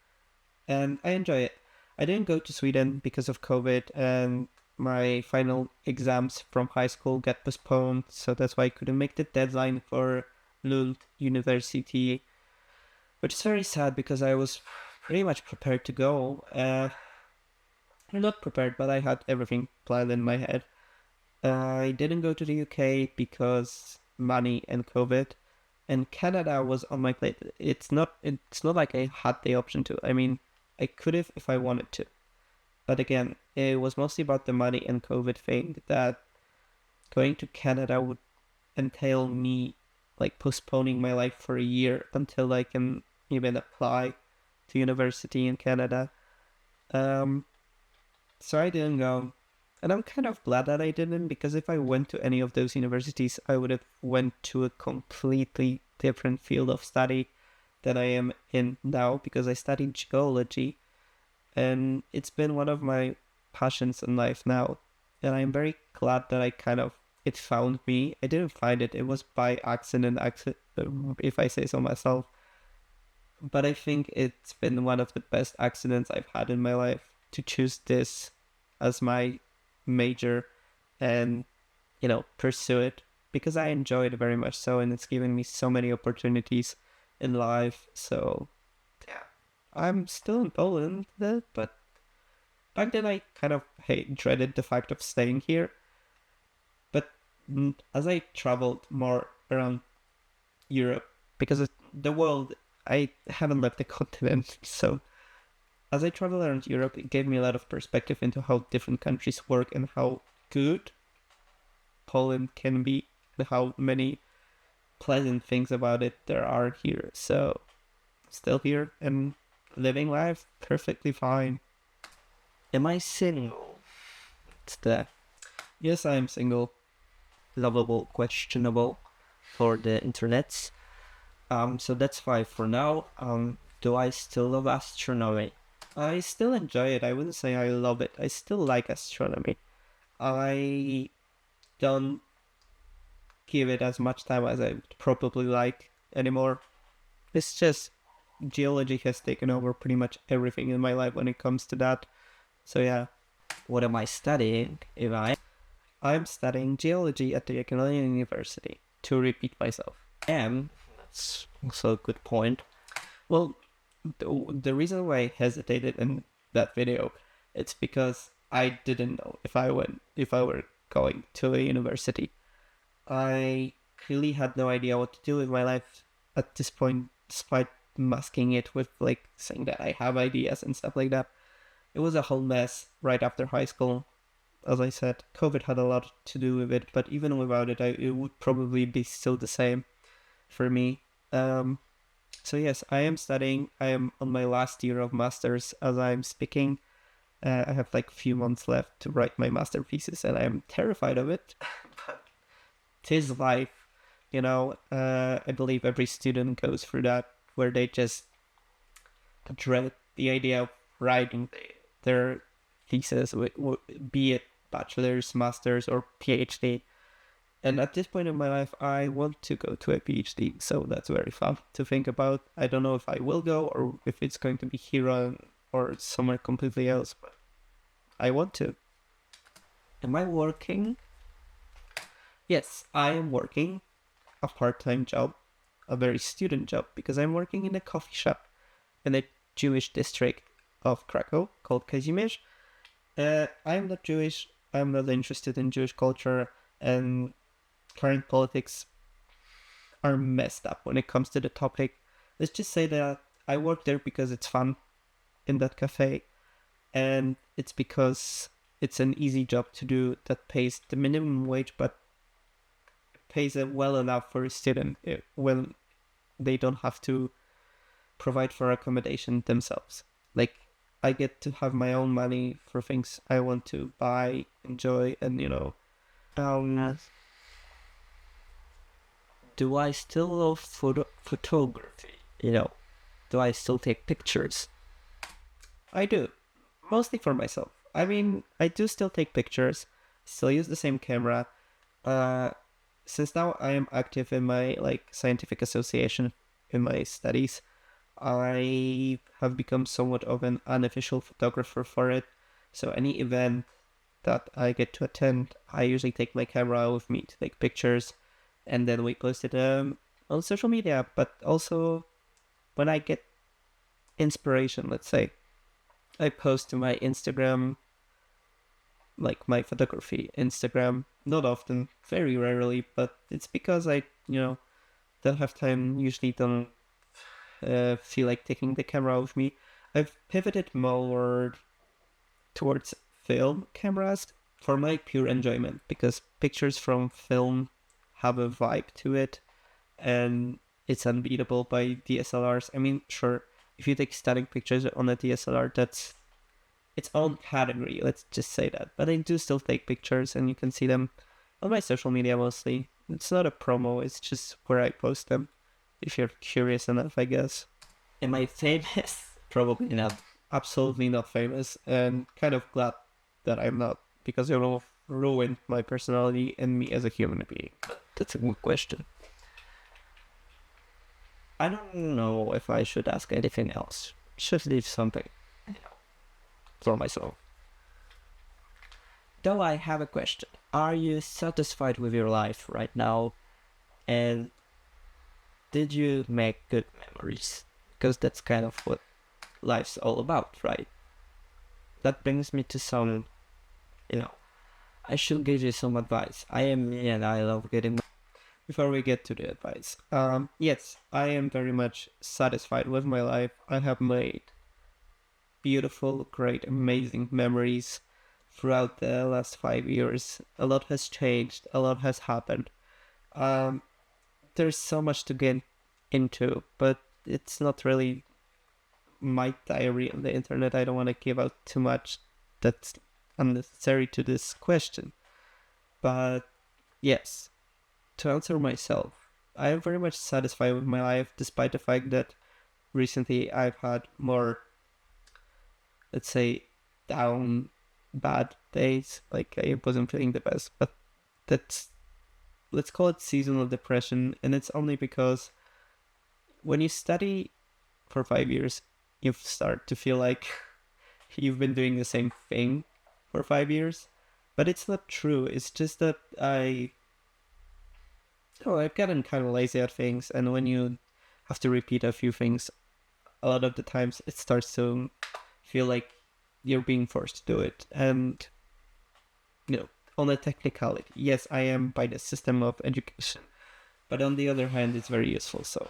and I enjoy it. I didn't go to Sweden because of COVID, and my final exams from high school got postponed, so that's why I couldn't make the deadline for Lund University, which is very sad because I was pretty much prepared to go. Not prepared, but I had everything planned in my head. I didn't go to the UK because money and COVID, and Canada was on my plate. It's not like I had the option to. I mean, I could have if I wanted to. But again, it was mostly about the money and COVID thing, that going to Canada would entail me like postponing my life for a year until I can even apply to university in Canada. So I didn't go. And I'm kind of glad that I didn't, because if I went to any of those universities, I would have went to a completely different field of study that I am in now, because I studied geology, and it's been one of my passions in life now. And I'm very glad that it found me. I didn't find it. It was by accident, if I say so myself. But I think it's been one of the best accidents I've had in my life to choose this as my major and, pursue it, because I enjoy it very much so, and it's given me so many opportunities in life. So, yeah, I'm still in Poland, but back then I kind of dreaded the fact of staying here. But as I traveled more around Europe, because the world I haven't left the continent, so as I travel around Europe, it gave me a lot of perspective into how different countries work and how good Poland can be, and how many pleasant things about it there are here. So, still here and living life perfectly fine. Am I single? It's the yes, I am single. Lovable, questionable for the internets. So that's fine for now. Do I still love astronomy? I still enjoy it. I wouldn't say I love it. I still like astronomy. I don't give it as much time as I would probably like anymore. It's just geology has taken over pretty much everything in my life when it comes to that. So yeah. What am I studying? I'm studying geology at the Economic University. To repeat myself. And that's also a good point. Well, the reason why I hesitated in that video, it's because I didn't know if I were going to a university. I really had no idea what to do with my life at this point, despite masking it with like saying that I have ideas and stuff like that. It was a whole mess right after high school. As I said, COVID had a lot to do with it, but even without it, it would probably be still the same for me. So yes, I am studying. I am on my last year of masters as I'm speaking. I have like a few months left to write my master thesis, and I am terrified of it. But 'tis life, you know. I believe every student goes through that, where they just dread the idea of writing their thesis, be it bachelor's, master's, or PhD. And at this point in my life, I want to go to a PhD, so that's very fun to think about. I don't know if I will go or if it's going to be here or somewhere completely else, but I want to. Am I working? Yes, I am working a part-time job, a very student job, because I'm working in a coffee shop in a Jewish district of Krakow called Kazimierz. I'm not Jewish. I'm not interested in Jewish culture, and current politics are messed up when it comes to the topic. Let's just say that I work there because it's fun in that cafe, and it's because it's an easy job to do that pays the minimum wage, but pays it well enough for a student when they don't have to provide for accommodation themselves. Like, I get to have my own money for things I want to buy, enjoy, and do I still love photography? Do I still take pictures? I do, mostly for myself. I mean, I do still take pictures, still use the same camera. Since now I am active in my scientific association in my studies, I have become somewhat of an unofficial photographer for it. So any event that I get to attend, I usually take my camera with me to take pictures, and then we post it on social media. But also, when I get inspiration, let's say, I post to my Instagram, like my photography Instagram. Not often, very rarely, but it's because I, don't have time, usually don't feel like taking the camera with me. I've pivoted more towards film cameras for my pure enjoyment, because pictures from film have a vibe to it, and it's unbeatable by DSLRs. I mean, sure, if you take static pictures on a DSLR, that's its own category, let's just say that. But I do still take pictures, and you can see them on my social media mostly. It's not a promo, it's just where I post them, if you're curious enough, I guess. Am I famous? Probably not. Absolutely not famous, and kind of glad that I'm not, because it will ruin my personality and me as a human being. But that's a good question. I don't know if I should ask anything else. Should leave something, for myself. Though I have a question. Are you satisfied with your life right now? And did you make good memories? Because that's kind of what life's all about, right? That brings me to some, I should give you some advice. I am me and I love getting... before we get to the advice, yes, I am very much satisfied with my life. I have made beautiful, great, amazing memories throughout the last 5 years. A lot has changed, a lot has happened. Um, there's so much to get into, but it's not really my diary on the internet. I don't want to give out too much that's unnecessary to this question. But yes, to answer myself, I am very much satisfied with my life, despite the fact that recently I've had more, let's say, down, bad days. Like I wasn't feeling the best, but that's, let's call it seasonal depression, and it's only because when you study for 5 years, you start to feel like you've been doing the same thing for 5 years. But it's not true. It's just that I've gotten kind of lazy at things, and when you have to repeat a few things, a lot of the times it starts to feel like you're being forced to do it. And, on a technicality, yes, I am by the system of education, but on the other hand, it's very useful. So,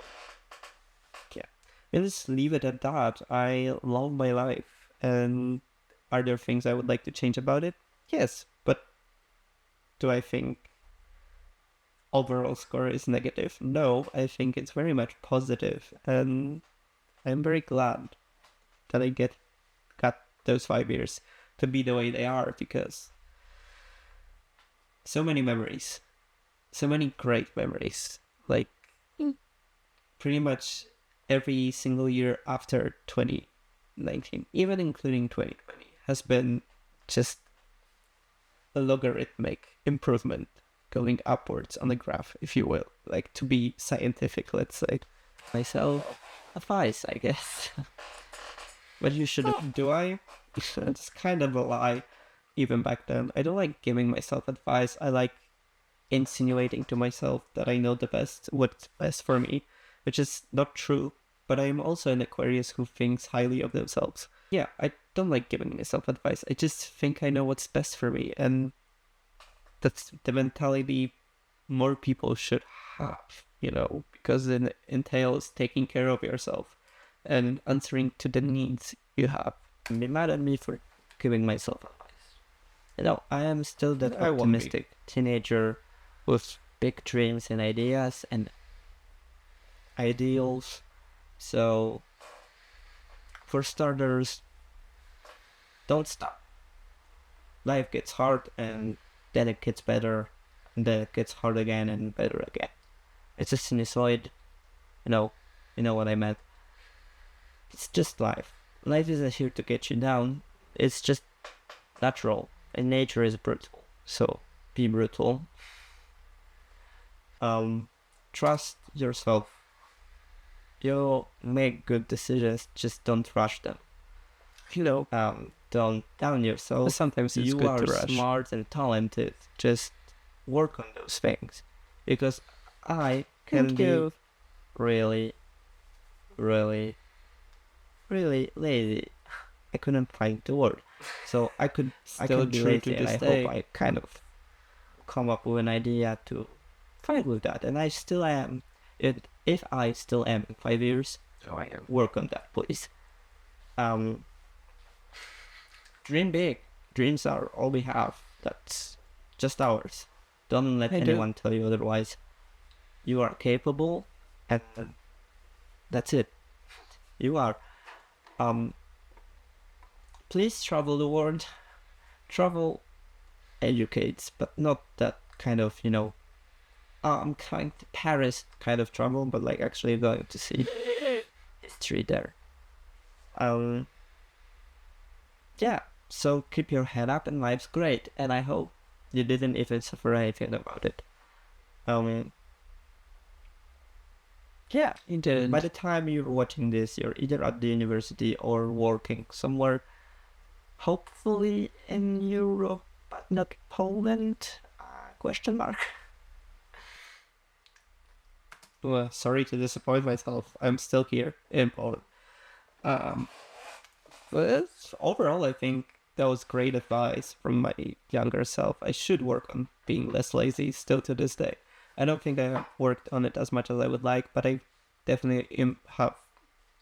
yeah, let's leave it at that. I love my life, and are there things I would like to change about it? Yes, but do I think overall score is negative? No, I think it's very much positive, and I'm very glad that I got those 5 years to be the way they are, because so many memories, so many great memories. Like pretty much every single year after 2019, even including 2020, has been just a logarithmic improvement going upwards on the graph, if you will. Like, to be scientific, let's say. Myself advice, I guess. But you should. Do I? It's kind of a lie, even back then. I don't like giving myself advice. I like insinuating to myself that I know the best, what's best for me, which is not true. But I am also an Aquarius who thinks highly of themselves. Yeah, I don't like giving myself advice. I just think I know what's best for me, and that's the mentality more people should have, because it entails taking care of yourself and answering to the needs you have. Be mad at me for giving myself advice. I am still that optimistic teenager with big dreams and ideas and ideals. So, for starters, don't stop. Life gets hard, and then it gets better, and then it gets hard again and better again. It's a sinusoid. You know what I meant. It's just life. Life isn't here to get you down. It's just natural, and nature is brutal. So be brutal. Trust yourself. You'll make good decisions. Just don't rush them. Don't down yourself. Sometimes it's good to rush. You are smart and talented. Just work on those things, because I can be really, really, really lazy. I couldn't find the word, so I can be lazy, and I hope I kind of come up with an idea to fight with that. And I still am. If I still am in 5 years, work on that, please. Dream big. Dreams are all we have. That's just ours. Don't let anyone tell you otherwise. You are capable, and that's it. You are. Please travel the world. Travel educates, but not that kind of, I'm going to Paris kind of travel, but like actually going to see history there. Yeah, so keep your head up, and life's great, and I hope you didn't even suffer anything about it. Yeah, indeed. By the time you're watching this, you're either at the university or working somewhere, hopefully in Europe, but not Poland? Question mark. Well, sorry to disappoint myself. I'm still here in Poland. But overall, I think that was great advice from my younger self. I should work on being less lazy still to this day. I don't think I have worked on it as much as I would like, but I definitely have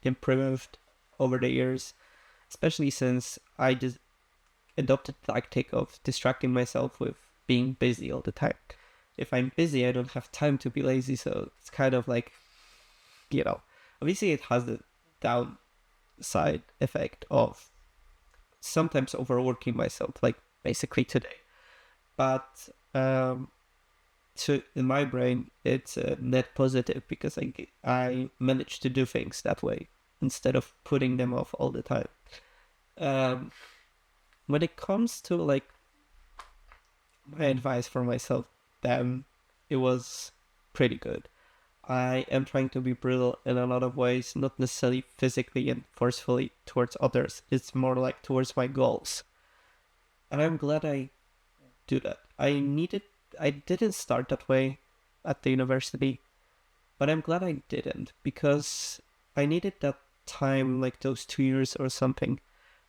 improved over the years, especially since I just adopted the tactic of distracting myself with being busy all the time. If I'm busy, I don't have time to be lazy, so it's kind of like, obviously it has the downside effect of sometimes overworking myself, like basically today. But so in my brain, it's a net positive because I managed to do things that way instead of putting them off all the time. Um, when it comes to like my advice for myself, then it was pretty good. I am trying to be brutal in a lot of ways, not necessarily physically and forcefully towards others. It's more like towards my goals. And I'm glad I do that. I didn't start that way at the university, but I'm glad I didn't because I needed that time, like those 2 years or something,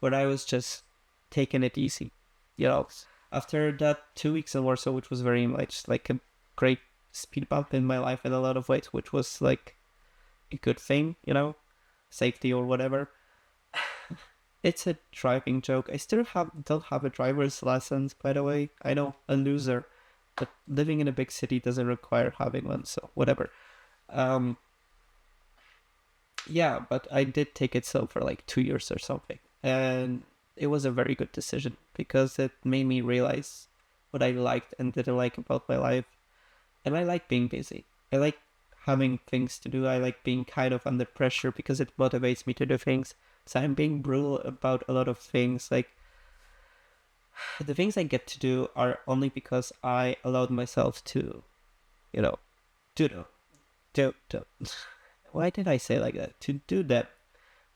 where I was just taking it easy. You know, after that 2 weeks in Warsaw, which was very much like a great speed bump in my life in a lot of ways, which was like a good thing, safety or whatever. It's a driving joke. I still don't have a driver's license, by the way. I know, a loser, but living in a big city doesn't require having one, so whatever. Um, yeah, but I did take it so for like 2 years or something, and it was a very good decision because it made me realize what I liked and didn't like about my life. And I like being busy. I like having things to do. I like being kind of under pressure because it motivates me to do things. So I'm being brutal about a lot of things. Like, the things I get to do are only because I allowed myself to, do them. Do. Why did I say like that? To do that.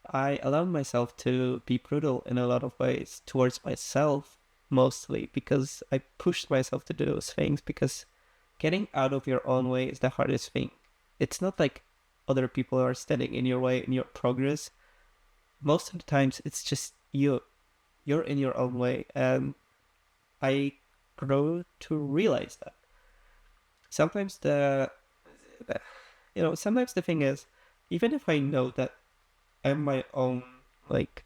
I allowed myself to be brutal in a lot of ways towards myself, mostly because I pushed myself to do those things because getting out of your own way is the hardest thing. It's not like other people are standing in your way in your progress. Most of the times, it's just you. You're in your own way, and I grow to realize that. Sometimes sometimes the thing is, even if I know that I'm my own, like,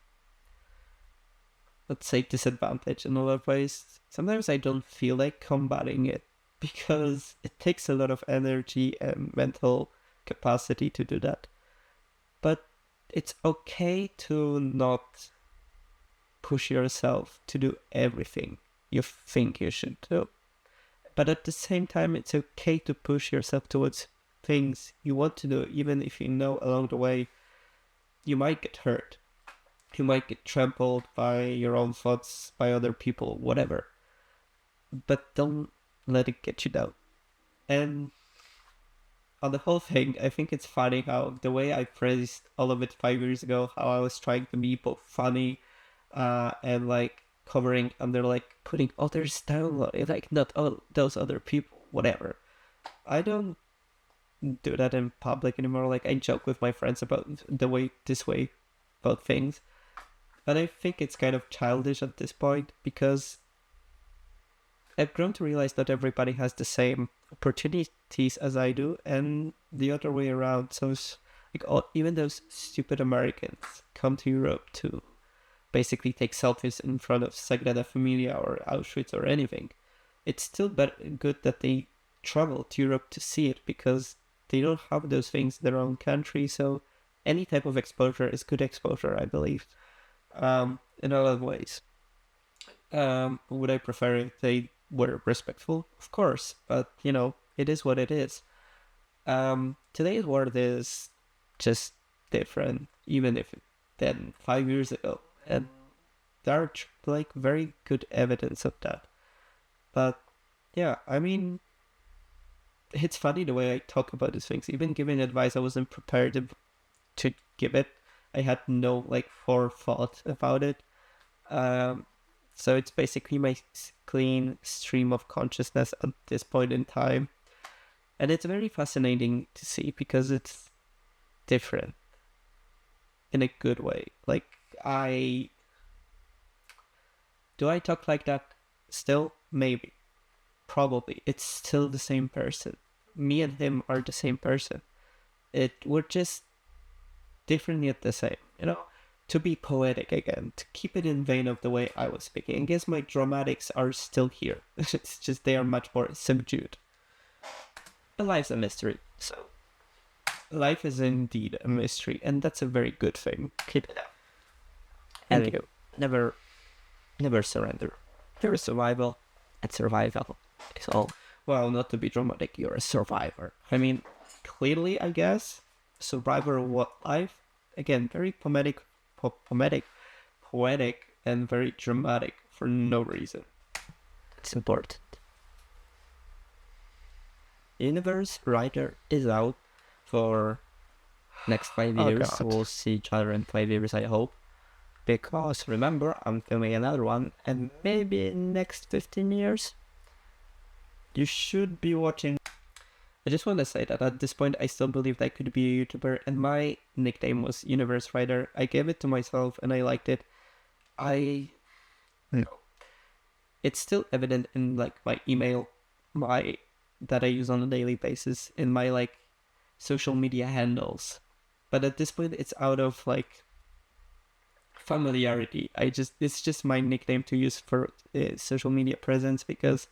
let's say, disadvantage in a lot of ways, sometimes I don't feel like combating it because it takes a lot of energy and mental capacity to do that. But it's okay to not push yourself to do everything you think you should do. But at the same time, it's okay to push yourself towards things you want to do, even if you know along the way you might get hurt. You might get trampled by your own thoughts, by other people, whatever. But don't let it get you down. And on the whole thing, I think it's funny how the way I phrased all of it 5 years ago, how I was trying to be both funny and like covering under like putting others down, like not all those other people, whatever. I don't do that in public anymore. Like, I joke with my friends about this way about things, but I think it's kind of childish at this point because I've grown to realize not everybody has the same opportunities as I do, and the other way around. So it's like even those stupid Americans come to Europe to basically take selfies in front of Sagrada Familia or Auschwitz or anything. It's still good that they travel to Europe to see it because they don't have those things in their own country. So any type of exposure is good exposure, I believe, in a lot of ways. Would I prefer if they were respectful? Of course, but it is what it is. Today's world is just different, even if than 5 years ago, and there are like very good evidence of that. But yeah, I mean, it's funny the way I talk about these things. Even giving advice, I wasn't prepared to give it. I had no like forethought about it. So it's basically my clean stream of consciousness at this point in time. And it's very fascinating to see because it's different in a good way. Like, do I talk like that still? Maybe. Probably. It's still the same person. me and him are the same person. We're just different yet the same, you know? To be poetic again, to keep it in vein of the way I was speaking. I guess my dramatics are still here. It's just they are much more subdued. But life's a mystery, so life is indeed a mystery, and that's a very good thing. Keep it up. And you never surrender. You're a survival, and survival is all. Well, not to be dramatic, you're a survivor. I mean, clearly, I guess, survivor of what life? Again, very poetic, and very dramatic for no reason. It's important. Universe Writer is out for next 5 years. We'll see each other in 5 years, I hope. Because remember, I'm filming another one, and maybe in next 15 years, you should be watching. I just want to say that at this point, I still believed I could be a YouTuber, and my nickname was Universe Writer. I gave it to myself, and I liked it. It's still evident in like my email, that I use on a daily basis, in my like social media handles. But at this point, it's out of like familiarity. It's just my nickname to use for social media presence, because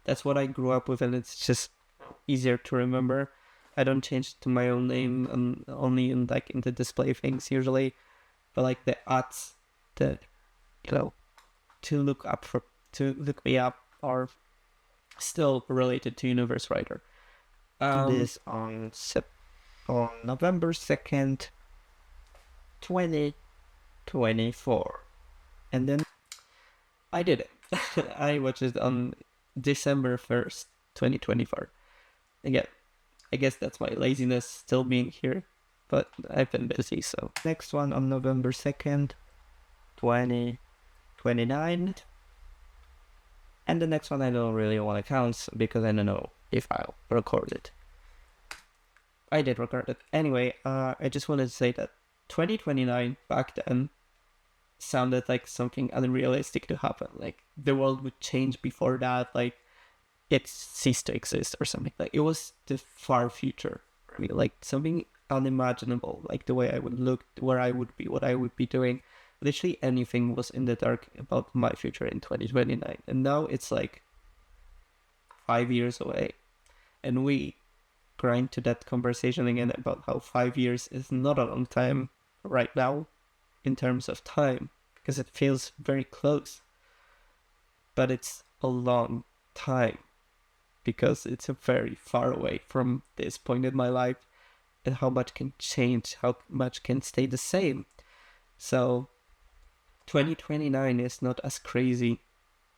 that's what I grew up with, and it's just easier to remember. I don't change it to my own name, only in the display things usually, but like the ads that to look me up are still related to Universe Writer. This on November 2nd, 2024, and then I did it. I watched it on December 1st, 2024. Again, I guess that's my laziness still being here, but I've been busy, so. Next one on November 2nd, 2029. And the next one I don't really want to count, because I don't know if I'll record it. I did record it. Anyway, I just wanted to say that 2029 back then sounded like something unrealistic to happen. Like the world would change before that, like it ceased to exist or something. Like it was the far future for me, like something unimaginable, like the way I would look, where I would be, what I would be doing. Literally anything was in the dark about my future in 2029. And now it's like 5 years away. And we grind to that conversation again about how 5 years is not a long time right now in terms of time, because it feels very close. But it's a long time, because it's a very far away from this point in my life, and how much can change, how much can stay the same. So 2029 is not as crazy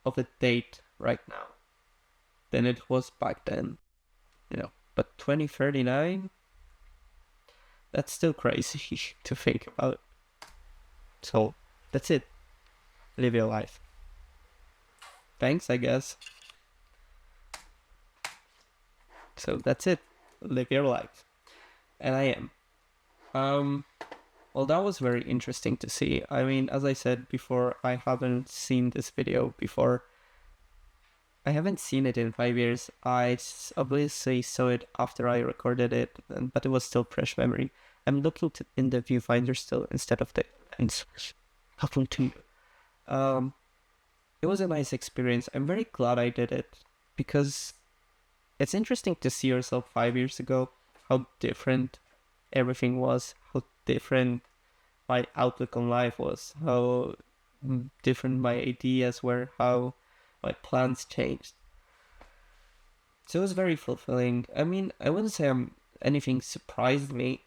of a date right now than it was back then, but 2039, that's still crazy to think about. So that's it. Live your life. Thanks, I guess. So that's it. Live your life. And I am. Well, that was very interesting to see. I mean, as I said before, I haven't seen this video before. I haven't seen it in 5 years. I obviously saw it after I recorded it, but it was still fresh memory. I'm looking in the viewfinder still instead of the lens. Talking to you. It was a nice experience. I'm very glad I did it, because it's interesting to see yourself 5 years ago, how different everything was, how different my outlook on life was, how different my ideas were, how my plans changed. So it was very fulfilling. I mean, I wouldn't say anything surprised me.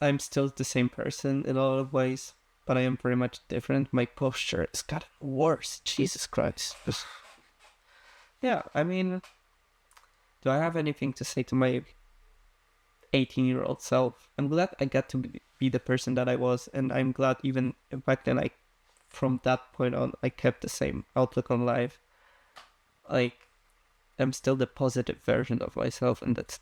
I'm still the same person in a lot of ways, but I am very much different. My posture has gotten worse. Jesus Christ. Yeah, I mean, do I have anything to say to my 18-year-old self? I'm glad I got to be the person that I was, and I'm glad even back then from that point on, I kept the same outlook on life. Like, I'm still the positive version of myself, and that's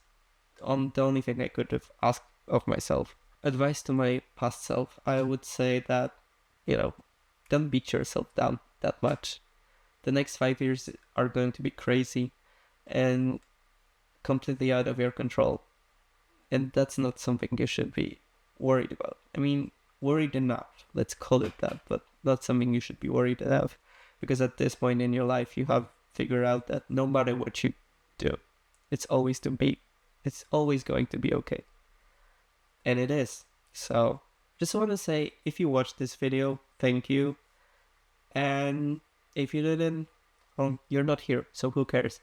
the only thing I could have asked of myself. Advice to my past self, I would say that, don't beat yourself down that much. The next 5 years are going to be crazy, and completely out of your control. And that's not something you should be worried about. I mean, worried enough, let's call it that, but not something you should be worried enough. Because at this point in your life, you have figured out that no matter what you do, it's always going to be okay. And it is. So, just want to say, if you watched this video, thank you. And if you didn't, well, you're not here, so who cares?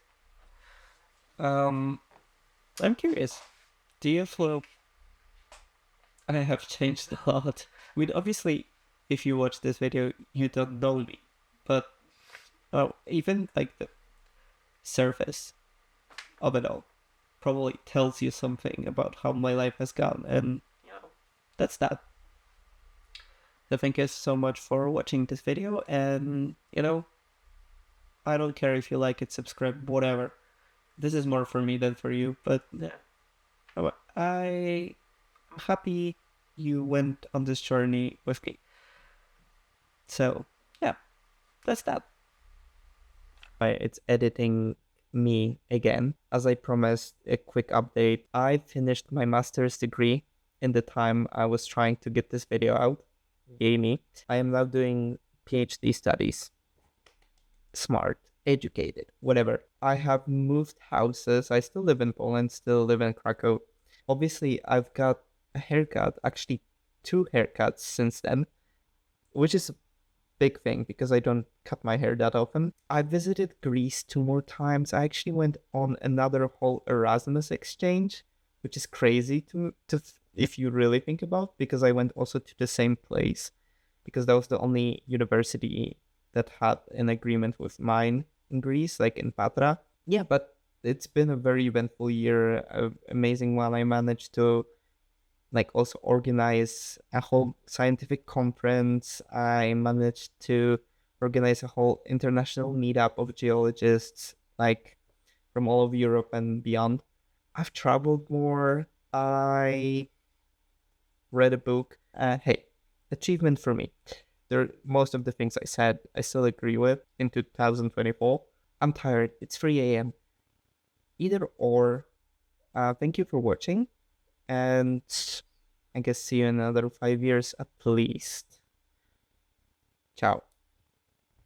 I'm curious. Do you feel I have changed a lot? I mean, obviously, if you watch this video, you don't know me, but even like the surface of it all probably tells you something about how my life has gone, and that's that. So thank you so much for watching this video, and I don't care if you like it, subscribe, whatever. This is more for me than for you, but yeah. I'm happy you went on this journey with me. So yeah, that's that. It's editing me again. As I promised, a quick update. I finished my master's degree in the time I was trying to get this video out. Yay me. I am now doing PhD studies. Smart, educated, whatever. I have moved houses. I still live in Poland, still live in Krakow. Obviously, I've got a haircut, actually 2 haircuts since then, which is a big thing because I don't cut my hair that often. I visited Greece 2 more times. I actually went on another whole Erasmus exchange, which is crazy to if you really think about, because I went also to the same place, because that was the only university that had an agreement with mine in Greece, like in Patra. Yeah, but it's been a very eventful year, amazing one. I managed to also organize a whole scientific conference. I managed to organize a whole international meetup of geologists, from all over Europe and beyond. I've traveled more. I read a book. Hey, achievement for me. Most of the things I said, I still agree with in 2024. I'm tired. It's 3 a.m. Either or. Thank you for watching, and I guess see you in another 5 years at least. Ciao.